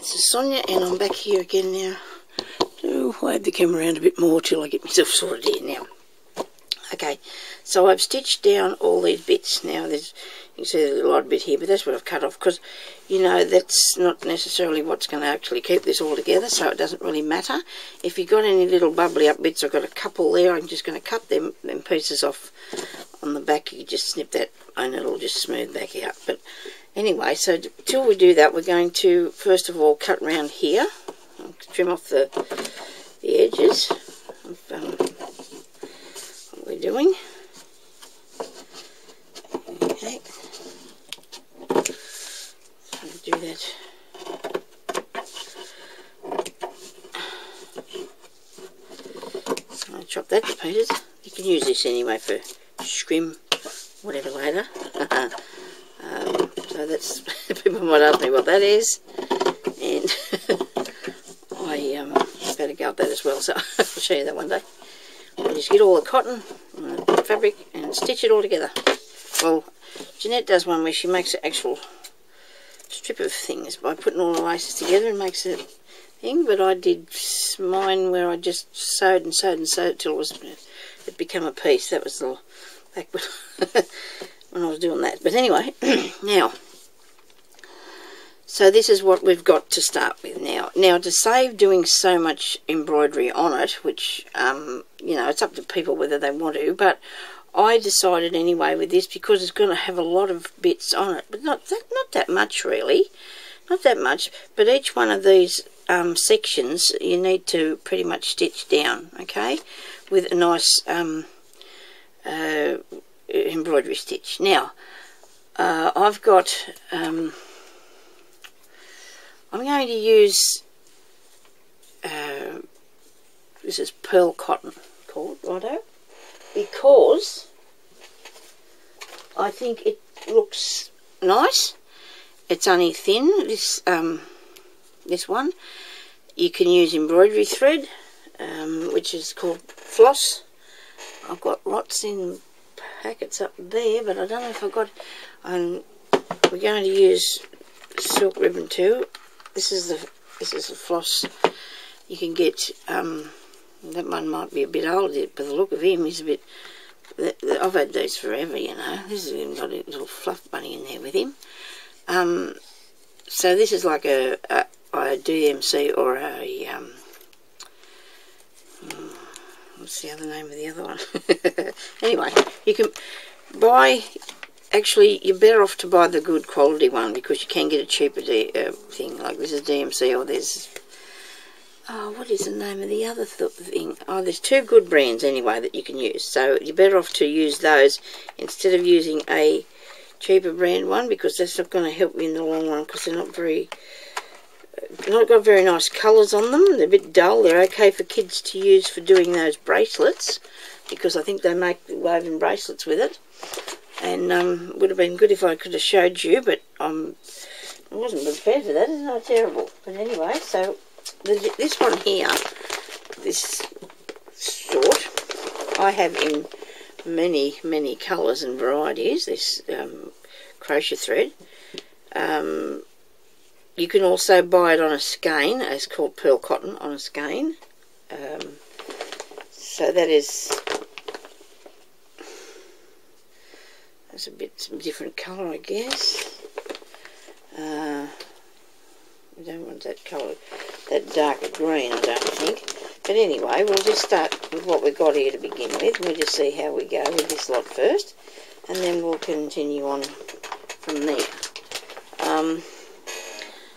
This is Sonya, and I'm back here again now. To wave the camera around a bit more till I get myself sorted here now. Okay, so I've stitched down all these bits. Now you can see there's a little odd bit here, but that's what I've cut off because, you know, that's not necessarily what's going to actually keep this all together, so it doesn't really matter. If you've got any little bubbly up bits, I've got a couple there. I'm just going to cut them pieces off on the back. You just snip that and it'll just smooth back out. But anyway, so till we do that, we're going to first of all cut around here. I'll trim off the edges of what we're doing. Okay, so I'll do that. I'll chop that to pieces. You can use this anyway for scrim, whatever later. So that's, people might ask me what that is, and I better go up that as well, so I'll show you that one day. We'll just get all the cotton and the fabric and stitch it all together. Well, Jeanette does one where she makes an actual strip of things by putting all the laces together and makes a thing, but I did mine where I just sewed and sewed and sewed till it became a piece. That was the back when I was doing that. But anyway, now, so this is what we've got to start with now. Now, to save doing so much embroidery on it, which, you know, it's up to people whether they want to, but I decided anyway with this because it's going to have a lot of bits on it, but not that much really, not that much, but each one of these sections you need to pretty much stitch down, okay, with a nice embroidery stitch. Now, I've got, I'm going to use, this is pearl cotton called, righto, because I think it looks nice. It's only thin, this one. You can use embroidery thread, which is called floss. I've got lots in packets up there, but I don't know if I've got, we're going to use silk ribbon too. This is the floss you can get. That one might be a bit old, but the look of him is a bit, I've had these forever, you know. This has even got a little fluff bunny in there with him. So this is like a DMC or a, what's the other name of the other one? Anyway, you can buy, actually you're better off to buy the good quality one because you can get a cheaper thing, like this is DMC, or there's, oh, what is the name of the other thing? Oh, there's two good brands anyway that you can use, so you're better off to use those instead of using a cheaper brand one, because that's not going to help you in the long run, because they're not got very nice colours on them. They're a bit dull. They're okay for kids to use for doing those bracelets, because I think they make woven bracelets with it, and would have been good if I could have showed you, but I wasn't prepared for that. Isn't that terrible? But anyway, so this one here, this sort, I have in many colours and varieties, this crochet thread. You can also buy it on a skein. It's called pearl cotton on a skein. So that's a bit different colour, I guess. We don't want that colour, that darker green, I don't think. But anyway, we'll just start with what we've got here to begin with. We'll just see how we go with this lot first, and then we'll continue on from there.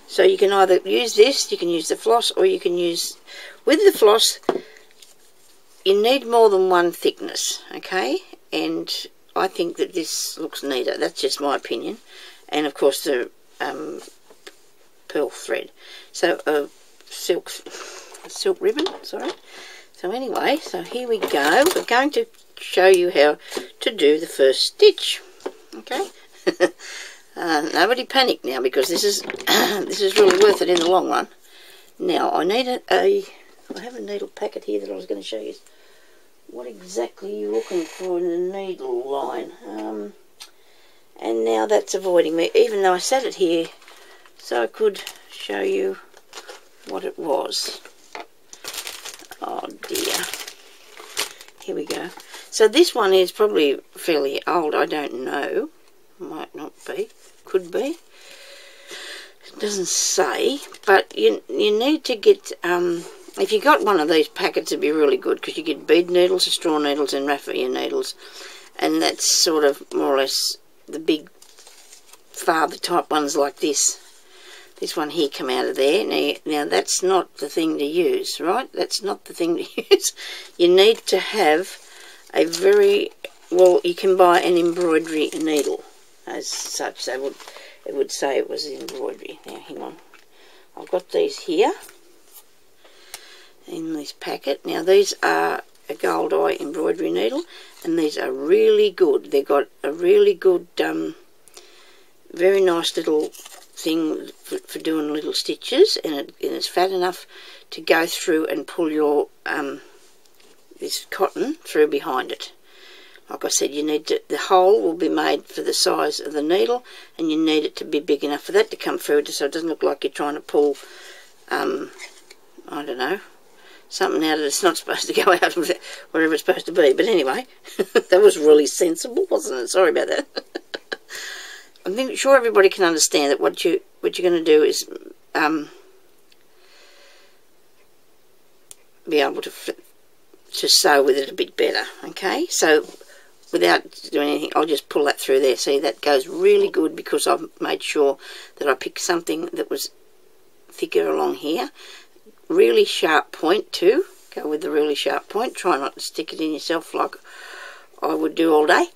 So you can either use this, you can use the floss, or you can use, with the floss, you need more than one thickness, okay? And I think that this looks neater. That's just my opinion. And of course the pearl thread. So silk ribbon, sorry. So anyway, so here we go. We're going to show you how to do the first stitch, okay? Nobody panic now, because this is this is really worth it in the long run. Now I need I have a needle packet here that I was going to show you. What exactly are you looking for in the needle line? And now that's avoiding me, even though I set it here so I could show you what it was. Oh dear. Here we go. So this one is probably fairly old. I don't know. Might not be. Could be. It doesn't say. But you need to get... if you got one of these packets, it'd be really good, because you get bead needles, straw needles, and raffia needles. And that's sort of more or less the big father type ones like this. This one here come out of there. Now that's not the thing to use, right? That's not the thing to use. You need to have a very, well, you can buy an embroidery needle as such. It would say it was embroidery. Now hang on. I've got these here in this packet. Now these are a gold eye embroidery needle, and these are really good. They've got a really good, very nice little thing for doing little stitches, and it's fat enough to go through and pull your this cotton through behind it. Like I said, you need to, the hole will be made for the size of the needle, and you need it to be big enough for that to come through, so it doesn't look like you're trying to pull I don't know, something out that's not supposed to go out of it, whatever it's supposed to be. But anyway, that was really sensible, wasn't it? Sorry about that. I'm sure everybody can understand that what you're going to do is be able to sew with it a bit better. Okay, so without doing anything, I'll just pull that through there. See, that goes really good, because I've made sure that I picked something that was thicker along here. Really sharp point too. Go with the really sharp point. Try not to stick it in yourself like I would do all day.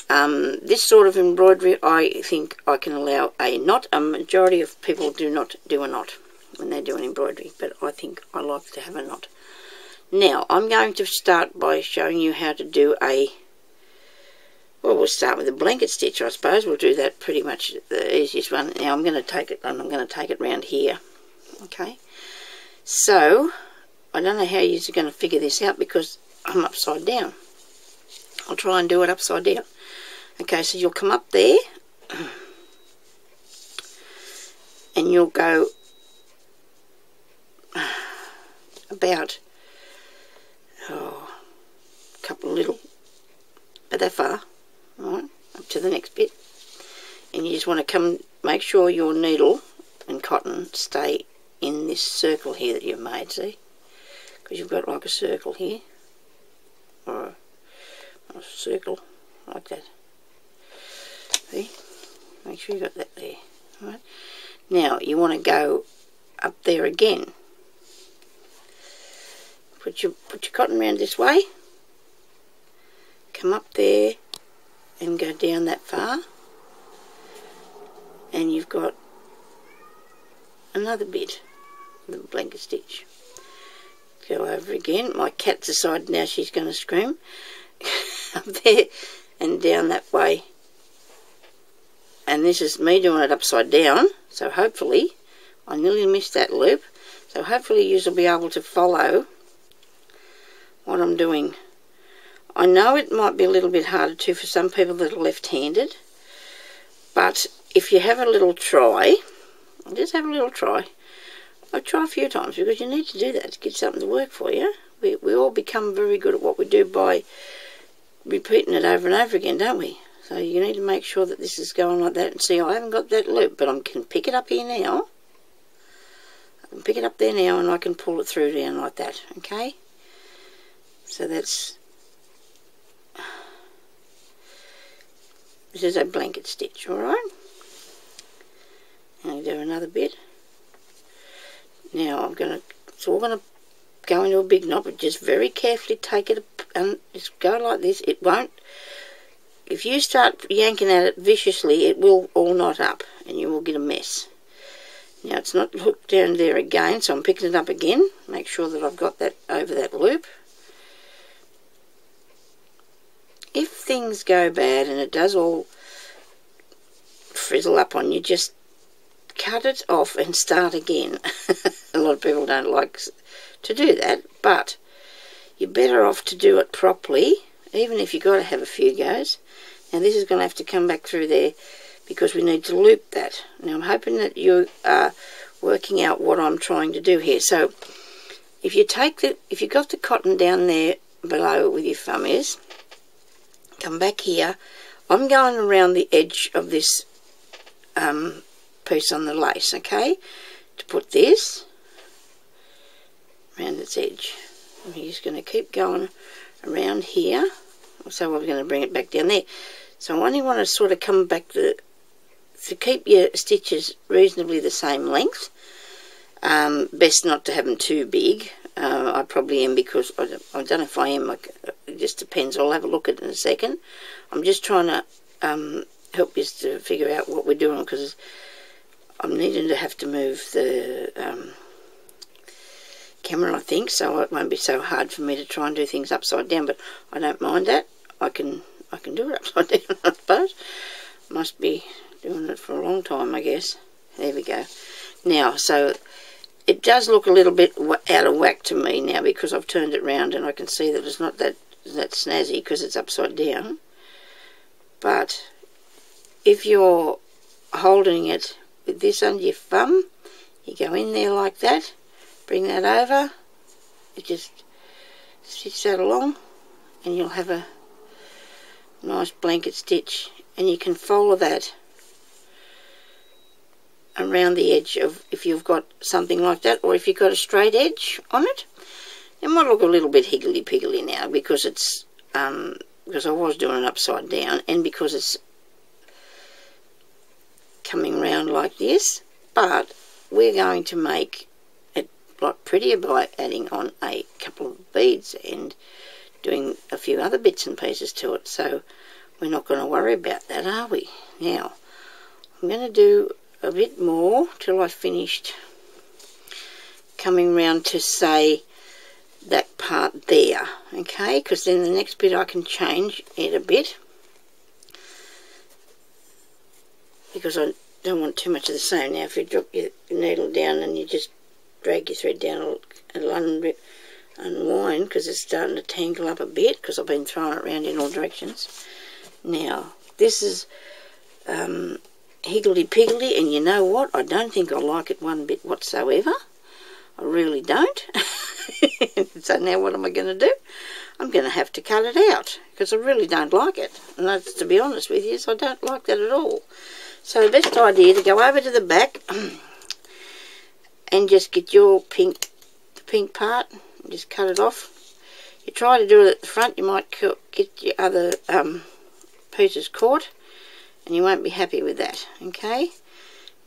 This sort of embroidery, I think I can allow a knot. A majority of people do not do a knot when they're doing embroidery, but I think I like to have a knot. Now, I'm going to start by showing you how to do a, well, we'll start with a blanket stitch, I suppose. We'll do that pretty much the easiest one. Now, I'm going to take it, and I'm going to take it round here. Okay, so I don't know how you're going to figure this out, because I'm upside down. I'll try and do it upside down. Okay, so you'll come up there, and you'll go about a couple of little, but that far, right, up to the next bit, and you just want to come, make sure your needle and cotton stay in this circle here that you've made, see, because you've got like a circle here, or a circle like that. See, make sure you got that there. Right. Now you want to go up there again. Put your cotton round this way. Come up there and go down that far, and you've got another bit of the blanket stitch. Go over again. My cat's decided now she's going to scream. Up there and down that way. And this is me doing it upside down, so hopefully, I nearly missed that loop, so hopefully you'll be able to follow what I'm doing. I know it might be a little bit harder too for some people that are left-handed, but if you have a little try, just have a little try. I'll try a few times, because you need to do that to get something to work for you. We all become very good at what we do by repeating it over and over again, don't we? So you need to make sure that this is going like that. And see, I haven't got that loop, but I can pick it up here now. I can pick it up there now, and I can pull it through down like that, okay? So that's, this is a blanket stitch, alright? And I'll do another bit. Now I'm going to, it's all going to go into a big knot, but just very carefully take it and just go like this. It won't, if you start yanking at it viciously, it will all knot up and you will get a mess. Now it's not hooked down there again, so I'm picking it up again. Make sure that I've got that over that loop. If things go bad and it does all frizzle up on you, just cut it off and start again. A lot of people don't like to do that, but you're better off to do it properly, even if you've got to have a few goes. Now this is going to have to come back through there, because we need to loop that. Now I'm hoping that you working out what I'm trying to do here. So if you've got the cotton down there below with your thumb is, come back here. I'm going around the edge of this piece on the lace, okay, to put this around its edge. I'm just going to keep going around here. So I'm going to bring it back down there. So I only want to sort of come back to keep your stitches reasonably the same length. Best not to have them too big. I probably am, because I don't know if I am. It just depends. I'll have a look at it in a second. I'm just trying to help you to figure out what we're doing, because I'm needing to have to move the camera, I think, so it won't be so hard for me to try and do things upside down. But I don't mind that. I can do it upside down, I suppose. Must be doing it for a long time, I guess. There we go. Now, so it does look a little bit out of whack to me now, because I've turned it round and I can see that it's not that snazzy because it's upside down. But if you're holding it with this under your thumb, you go in there like that, bring that over, you just stitch that along, and you'll have a nice blanket stitch. And you can follow that around the edge of, if you've got something like that, or if you've got a straight edge on it. It might look a little bit higgledy-piggledy now, because it's because I was doing it upside down, and because it's coming round like this. But we're going to make it a lot prettier by adding on a couple of beads and doing a few other bits and pieces to it. So we're not going to worry about that, are we? Now, I'm going to do a bit more till I've finished coming round to, say, that part there, okay, because then the next bit I can change it a bit, because I don't want too much of the same. Now, if you drop your needle down and you just drag your thread down, it'll unwind, because it's starting to tangle up a bit, because I've been throwing it around in all directions. Now, this is higgledy-piggledy, and you know what? I don't think I like it one bit whatsoever. I really don't. So now what am I going to do? I'm going to have to cut it out, because I really don't like it. And that's, to be honest with you, is I don't like that at all. So the best idea to go over to the back and just get your the pink part, and just cut it off. You try to do it at the front, you might get your other pieces caught, and you won't be happy with that, okay?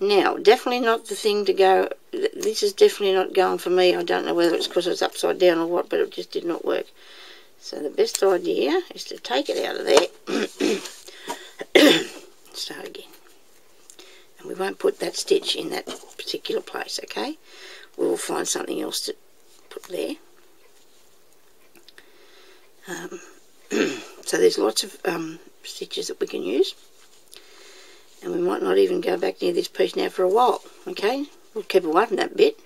Now, definitely not the thing to go. This is definitely not going for me. I don't know whether it's because it's upside down or what, but it just did not work. So the best idea is to take it out of there. Start again. And we won't put that stitch in that particular place, okay? We'll find something else to put there. So there's lots of stitches that we can use. And we might not even go back near this piece now for a while, okay? We'll keep away from that bit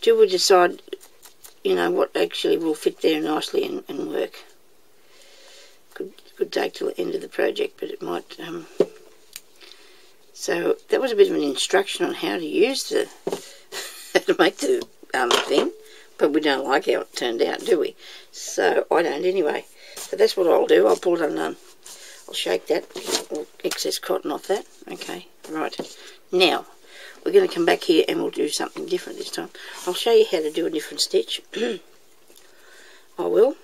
till we decide, you know, what actually will fit there nicely and work. Could take till the end of the project, but it might... So that was a bit of an instruction on how to use the... how to make the thing, but we don't like how it turned out, do we? So I don't anyway. So that's what I'll do. I'll pull it undone. I'll shake that, all excess cotton off that. Okay, right. Now, we're going to come back here and we'll do something different this time. I'll show you how to do a different stitch. I will.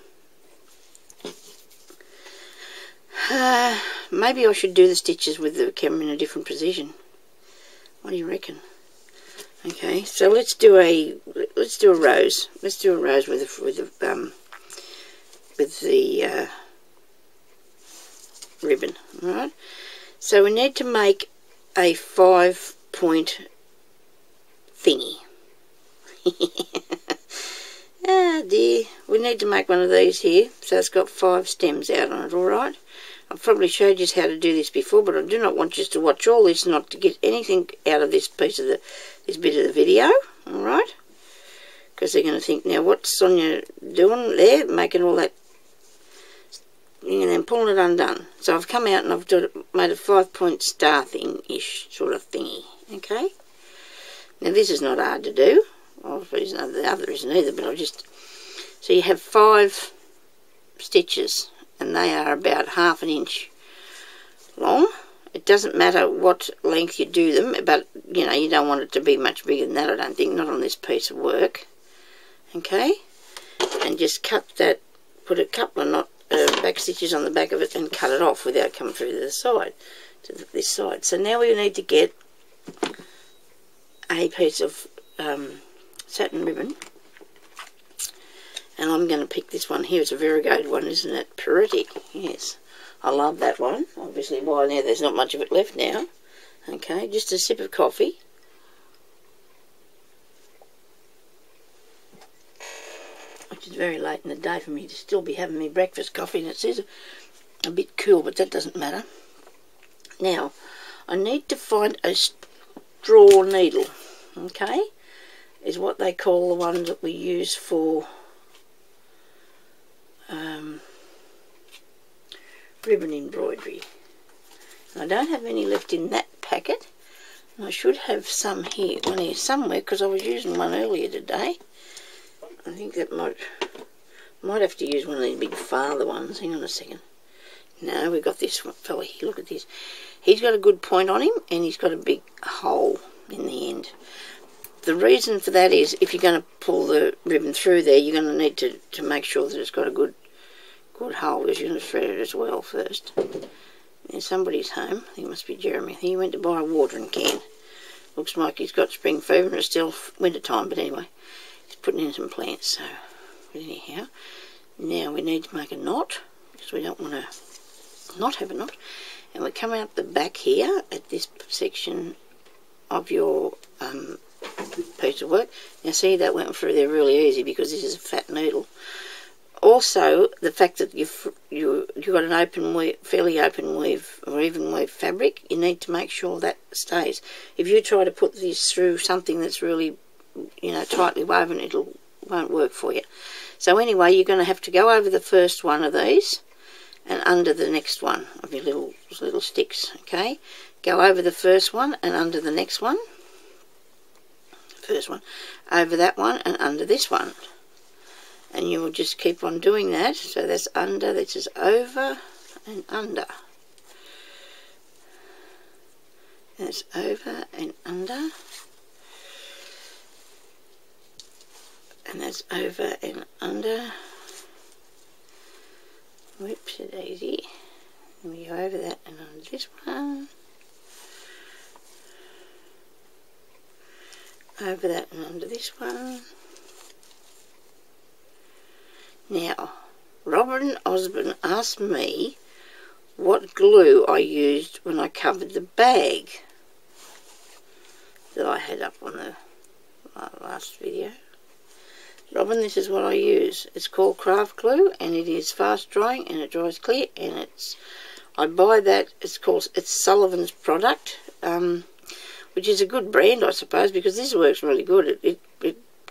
Maybe I should do the stitches with the camera in a different position. What do you reckon? Okay, so let's do a rose. Let's do a rose with the ribbon. Alright, so we need to make a 5-point thingy. Ah dear, we need to make one of these here, so it's got 5 stems out on it. Alright, I've probably showed you how to do this before, but I do not want you to watch all this not to get anything out of this piece of this bit of the video. Alright, because they're going to think, now what's Sonya doing there, making all that, and then pulling it undone. So I've come out and I've made a 5-point star thing-ish sort of thingy. Okay. Now this is not hard to do. Obviously the other isn't either, but I'll just... So you have 5 stitches, and they are about 1/2 inch long. It doesn't matter what length you do them, but you know, you don't want it to be much bigger than that, I don't think, not on this piece of work. Okay, and just cut that, put a couple of back stitches on the back of it and cut it off without coming through to the side, to this side. So now we need to get a piece of satin ribbon, and I'm going to pick this one here. It's a variegated one, isn't it? Pretty, yes. I love that one. Obviously by now there's not much of it left now. Okay, just a sip of coffee. Which is very late in the day for me to still be having my breakfast coffee, and it says a bit cool, but that doesn't matter. Now, I need to find a straw needle, okay? Is what they call the one that we use for ribbon embroidery. And I don't have any left in that packet, and I should have some here, one here somewhere, because I was using one earlier today. I think that might have to use one of these big father ones. Hang on a second. No, we've got this one fella here. Look at this. He's got a good point on him, and he's got a big hole in the end. The reason for that is if you're going to pull the ribbon through there, you're going to need to make sure that it's got a good hole, because you're going to thread it as well first. There's somebody's home. I think it must be Jeremy. He went to buy a watering can. Looks like he's got spring fever and it's still winter time, but anyway, he's putting in some plants. So, but anyhow, now we need to make a knot, because we don't want to not have a knot. And we come out the back here at this section of your piece of work. Now see, that went through there really easy because this is a fat needle. Also, the fact that you've got an open weave, fairly open weave or even weave fabric, you need to make sure that stays. If you try to put this through something that's really, you know, tightly woven, won't work for you. So anyway, you're going to have to go over the first one of these and under the next one of your little sticks. Okay, go over the first one and under the next one. First one, over that one and under this one. And you will just keep on doing that. So that's under, this is over and under. That's over and under. And that's over and under. Whoops, a daisy. And we go over that and under this one. Over that and under this one. Now, Robin Osborne asked me what glue I used when I covered the bag that I had up on the last video. Robin, this is what I use. It's called craft glue, and it is fast drying and it dries clear, and I buy that. It's Sullivan's product, which is a good brand, I suppose, because this works really good. It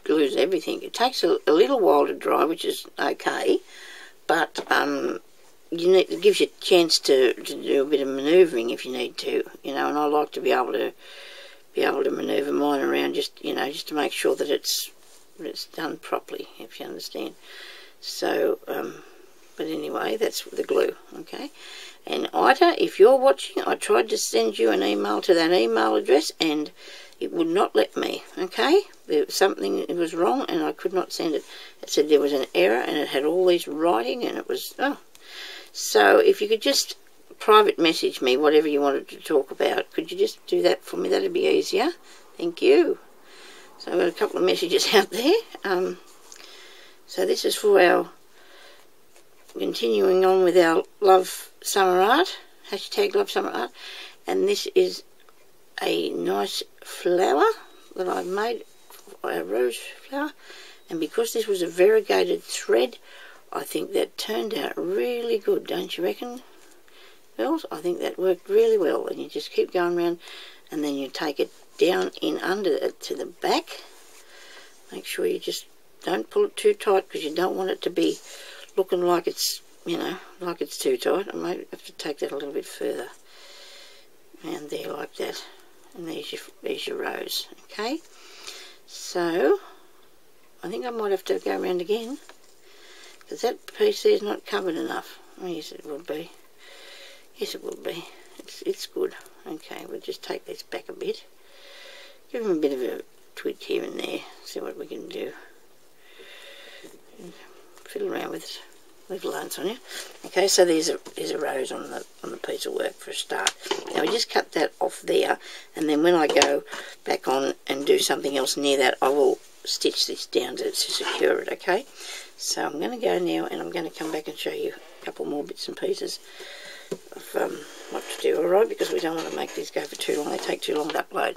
glues everything. It takes a little while to dry, which is okay, but it gives you a chance to do a bit of manoeuvring if you need to, you know. And I like to be able to manoeuvre mine around, just to make sure that it's done properly, if you understand. So, but anyway, that's the glue, okay. And Ida, if you're watching, I tried to send you an email to that email address, and it would not let me, okay? There was something that was wrong, and I could not send it. It said there was an error, and it had all these writing, and it was, oh. So if you could just private message me whatever you wanted to talk about, could you just do that for me? That'd be easier. Thank you. So I've got a couple of messages out there. So this is for our continuing on with our Love Summer Art, hashtag Love Summer Art, and this is a nice flower that I've made, a rose flower, and because this was a variegated thread, I think that turned out really good, don't you reckon, girls? I think that worked really well, and you just keep going around, and then you take it down in under it to the back. Make sure you just don't pull it too tight, because you don't want it to be looking like it's, like it's too tight. I might have to take that a little bit further, and there like that. And there's your rose, okay? So I think I might have to go around again, because that piece there is not covered enough. Oh, yes, it will be. Yes, it will be. It's good. Okay, we'll just take this back a bit. Give him a bit of a tweak here and there. See what we can do. Fiddle around with it. Leave it alone, Sonia. Okay, so there's a rose on the piece of work for a start. Now we just cut that off there, and then when I go back on and do something else near that, I will stitch this down to secure it. Okay, so I'm going to go now, and I'm going to come back and show you a couple more bits and pieces of what to do. All right, because we don't want to make these go for too long. They take too long to upload.